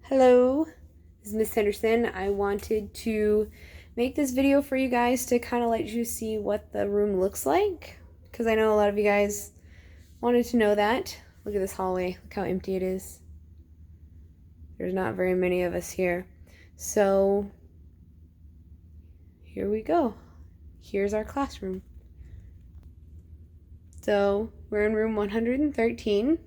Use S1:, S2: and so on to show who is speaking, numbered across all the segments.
S1: Hello, this is Miss Henderson. I wanted to make this video for you guys to kind of let you see what the room looks like, because I know a lot of you guys wanted to know that. Look at this hallway. Look how empty it is. There's not very many of us here. So here we go. Here's our classroom. So we're in room 113.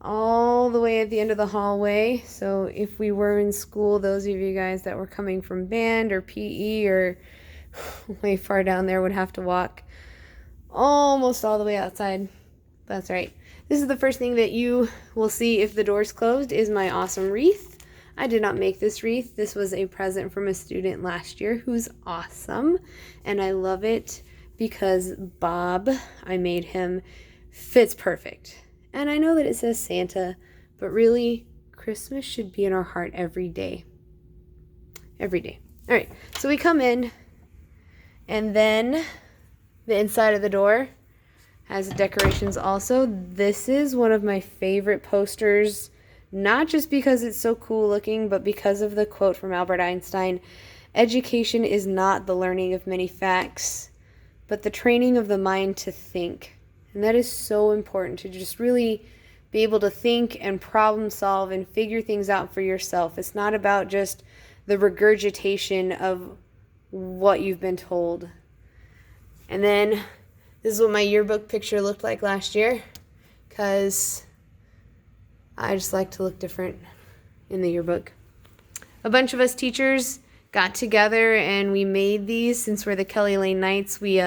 S1: All the way at the end of the hallway. So if we were in school, those of you guys that were coming from band or PE or way far down there would have to walk almost all the way outside. That's right. This is the first thing that you will see if the door's closed is my awesome wreath. I did not make this wreath. This was a present from a student last year who's awesome, and I love it because Bob, I made him, fits perfect. And I know that it says Santa, but really, Christmas should be in our heart every day. Every day. All right, so we come in, and then the inside of the door has decorations also. This is one of my favorite posters, not just because it's so cool looking, but because of the quote from Albert Einstein, "Education is not the learning of many facts, but the training of the mind to think." And that is so important, to just really be able to think and problem solve and figure things out for yourself. It's not about just the regurgitation of what you've been told. And then this is what my yearbook picture looked like last year, because I just like to look different in the yearbook. A bunch of us teachers got together and we made these. Since we're the Kelly Lane Knights, we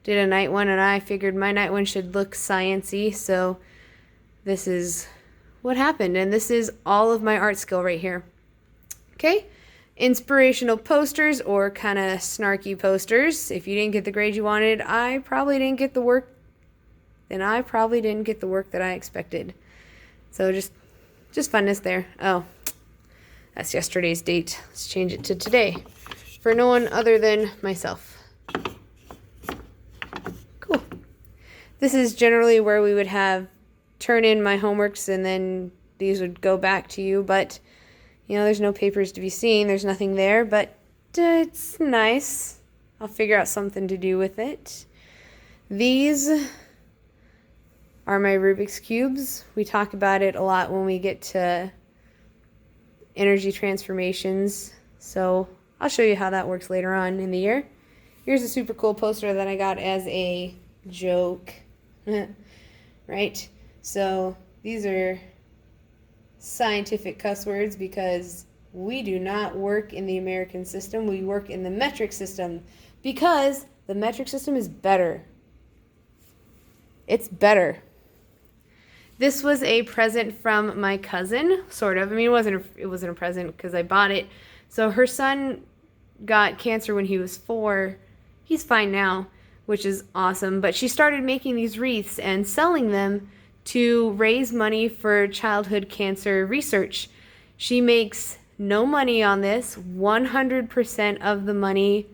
S1: did a night one, and I figured my night one should look science-y, so this is what happened, and this is all of my art skill right here. Okay, inspirational posters or kind of snarky posters. If you didn't get the grade you wanted, I probably didn't get the work, then I probably didn't get the work that I expected. So just funness there. Oh, that's yesterday's date. Let's change it to today for no one other than myself. This is generally where we would have turn in my homeworks, and then these would go back to you, but you know, there's no papers to be seen. There's nothing there, but it's nice. I'll figure out something to do with it. These are my Rubik's Cubes. We talk about it a lot when we get to energy transformations, so I'll show you how that works later on in the year. Here's a super cool poster that I got as a joke. Right? So these are scientific cuss words because we do not work in the American system. We work in the metric system because the metric system is better. It's better. This was a present from my cousin, sort of. I mean, it wasn't a present because I bought it. So her son got cancer when he was 4. He's fine now, which is awesome. But she started making these wreaths and selling them to raise money for childhood cancer research. She makes no money on this. 100% of the money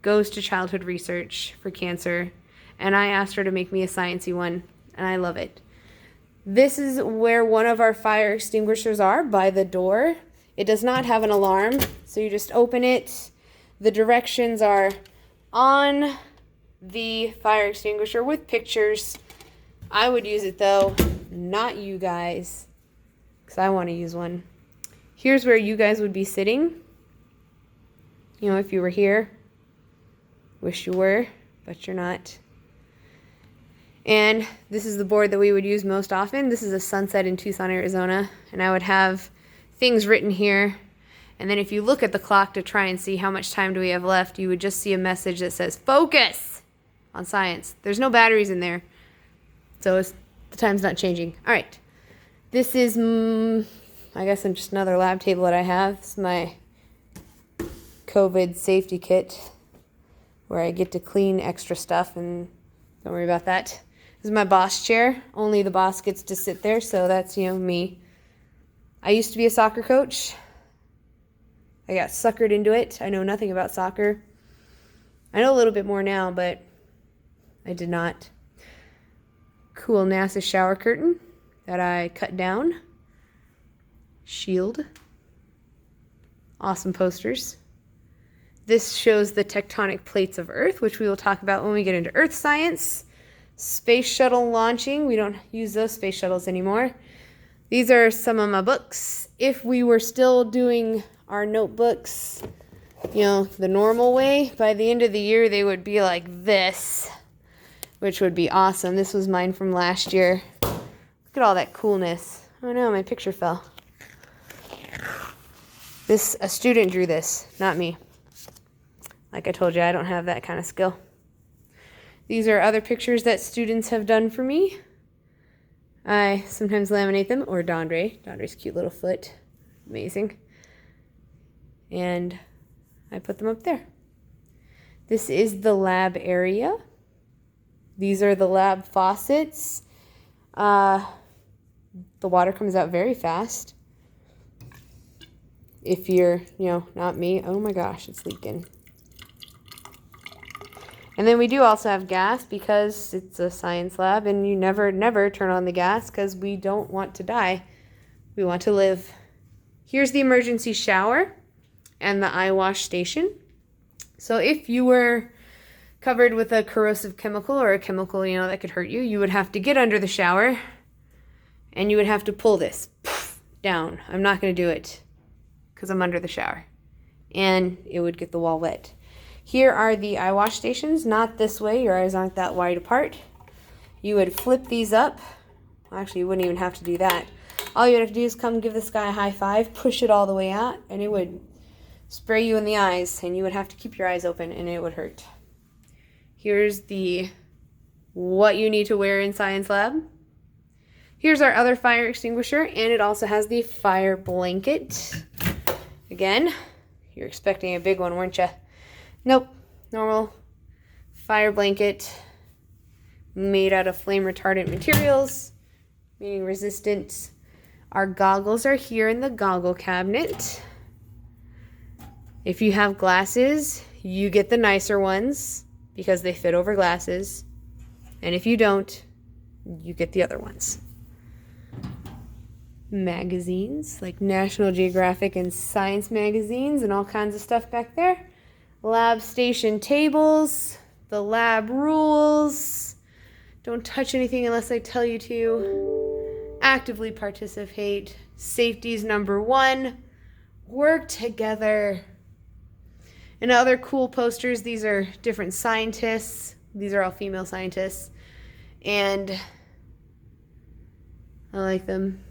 S1: goes to childhood research for cancer. And I asked her to make me a sciencey one, and I love it. This is where one of our fire extinguishers are, by the door. It does not have an alarm, so you just open it. The directions are on the fire extinguisher with pictures. I would use it though, not you guys, because I want to use one. Here's where you guys would be sitting. You know, if you were here. Wish you were, but you're not. And this is the board that we would use most often. This is a sunset in Tucson, Arizona, and I would have things written here. And then if you look at the clock to try and see how much time do we have left, you would just see a message that says, "Focus on science." There's no batteries in there, so the time's not changing. All right, this is, I guess, just another lab table that I have. This is my COVID safety kit, where I get to clean extra stuff, and don't worry about that. This is my boss chair. Only the boss gets to sit there, so that's, you know, me. I used to be a soccer coach. I got suckered into it. I know nothing about soccer. I know a little bit more now, but I did not. Cool NASA shower curtain that I cut down. Shield. Awesome posters. This shows the tectonic plates of Earth, which we will talk about when we get into Earth science. Space shuttle launching. We don't use those space shuttles anymore. These are some of my books. If we were still doing our notebooks, you know, the normal way, by the end of the year they would be like this, which would be awesome. This was mine from last year. Look at all that coolness. Oh no, my picture fell. A student drew this, not me. Like I told you, I don't have that kind of skill. These are other pictures that students have done for me. I sometimes laminate them, or Dondre. Dondre's cute little foot. Amazing. And I put them up there. This is the lab area. These are the lab faucets. The water comes out very fast. If you're, not me. Oh my gosh, it's leaking. And then we do also have gas because it's a science lab, and you never turn on the gas because we don't want to die. We want to live. Here's the emergency shower and the eye wash station. So if you were covered with a corrosive chemical or a chemical, that could hurt you, you would have to get under the shower and you would have to pull this down. I'm not going to do it because I'm under the shower and it would get the wall wet. Here are the eye wash stations, not this way. Your eyes aren't that wide apart. You would flip these up. Actually, you wouldn't even have to do that. All you would have to do is come give this guy a high five, push it all the way out, and it would spray you in the eyes, and you would have to keep your eyes open, and it would hurt. Here's what you need to wear in science lab. Here's our other fire extinguisher, and it also has the fire blanket. Again, you're expecting a big one, weren't you? Nope, normal fire blanket made out of flame retardant materials, meaning resistant. Our goggles are here in the goggle cabinet. If you have glasses, you get the nicer ones because they fit over glasses. And if you don't, you get the other ones. Magazines, like National Geographic and Science magazines and all kinds of stuff back there. Lab station tables, the lab rules. Don't touch anything unless I tell you to. Actively participate. Safety's number one. Work together. And other cool posters, these are different scientists. These are all female scientists. And I like them.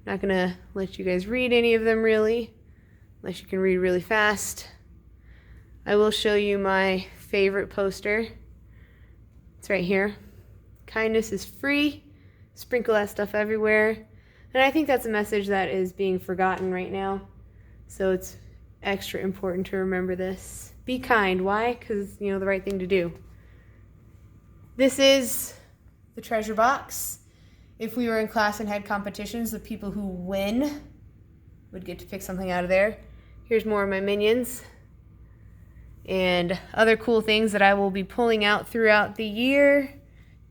S1: Not gonna let you guys read any of them really, unless you can read really fast. I will show you my favorite poster. It's right here. Kindness is free. Sprinkle that stuff everywhere. And I think that's a message that is being forgotten right now. So it's extra important to remember this. Be kind. Why? Because, the right thing to do. This is the treasure box. If we were in class and had competitions, the people who win would get to pick something out of there. Here's more of my minions. And other cool things that I will be pulling out throughout the year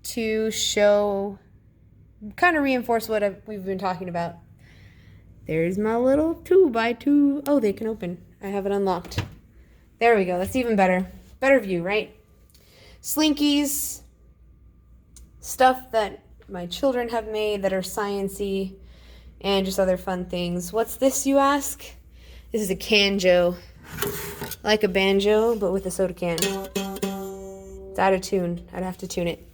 S1: to show, kind of reinforce what we've been talking about. There's my little 2x2. Oh, they can open. I have it unlocked. There we go. That's even better. Better view, right? Slinkies. Stuff that my children have made that are science-y. And just other fun things. What's this, you ask? This is a canjo. Like a banjo, but with a soda can. It's out of tune. I'd have to tune it.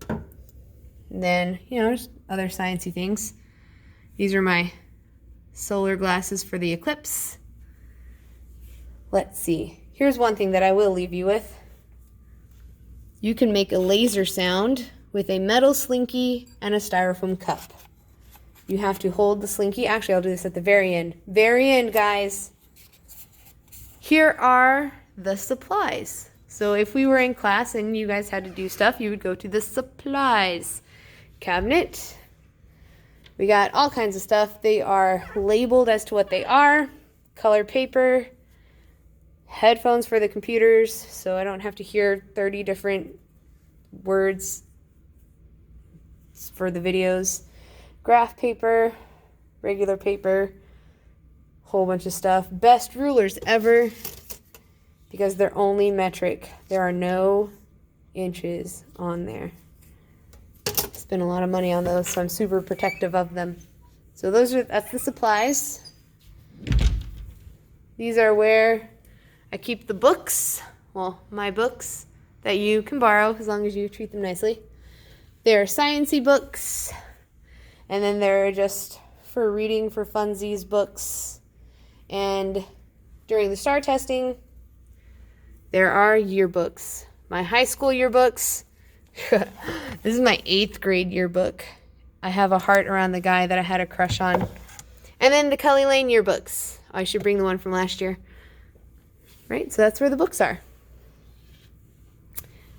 S1: And then, just other sciencey things. These are my solar glasses for the eclipse. Let's see. Here's one thing that I will leave you with. You can make a laser sound with a metal slinky and a styrofoam cup. You have to hold the slinky. Actually, I'll do this at the very end. Very end, guys. Here are the supplies. So if we were in class and you guys had to do stuff, you would go to the supplies cabinet. We got all kinds of stuff. They are labeled as to what they are. Colored paper, headphones for the computers, so I don't have to hear 30 different words for the videos. Graph paper, regular paper, whole bunch of stuff. Best rulers ever, because they're only metric. There are no inches on there. Spent a lot of money on those, so I'm super protective of them. So that's the supplies. These are where I keep the books, well, my books that you can borrow as long as you treat them nicely. They're science-y books, and then there are just for reading for funsies books. And during the STAR testing, there are yearbooks. My high school yearbooks. This is my 8th grade yearbook. I have a heart around the guy that I had a crush on. And then the Kelly Lane yearbooks. I should bring the one from last year. Right, so that's where the books are.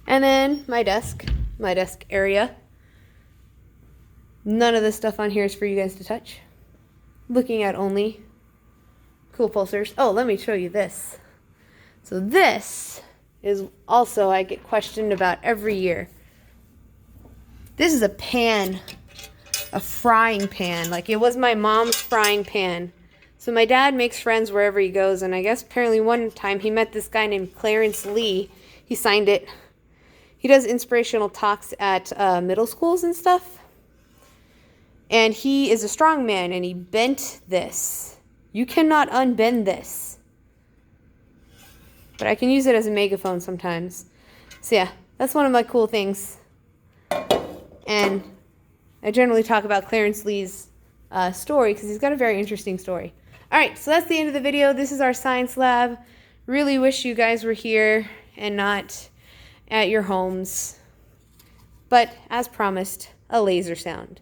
S1: And then my desk area. None of the stuff on here is for you guys to touch. Looking at only cool pulsers. Oh, let me show you this. So this is also, I get questioned about every year. This is a pan, a frying pan. Like, it was my mom's frying pan. So my dad makes friends wherever he goes, and I guess apparently one time he met this guy named Clarence Lee. He signed it. He does inspirational talks at middle schools and stuff. And he is a strong man, and he bent this. You cannot unbend this. But I can use it as a megaphone sometimes. So yeah, that's one of my cool things. And I generally talk about Clarence Lee's story because he's got a very interesting story. All right, so that's the end of the video. This is our science lab. Really wish you guys were here and not at your homes. But as promised, a laser sound.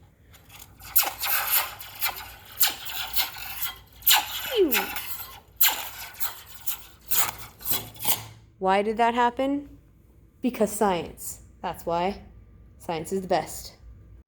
S1: Why did that happen? Because science. That's why. Science is the best.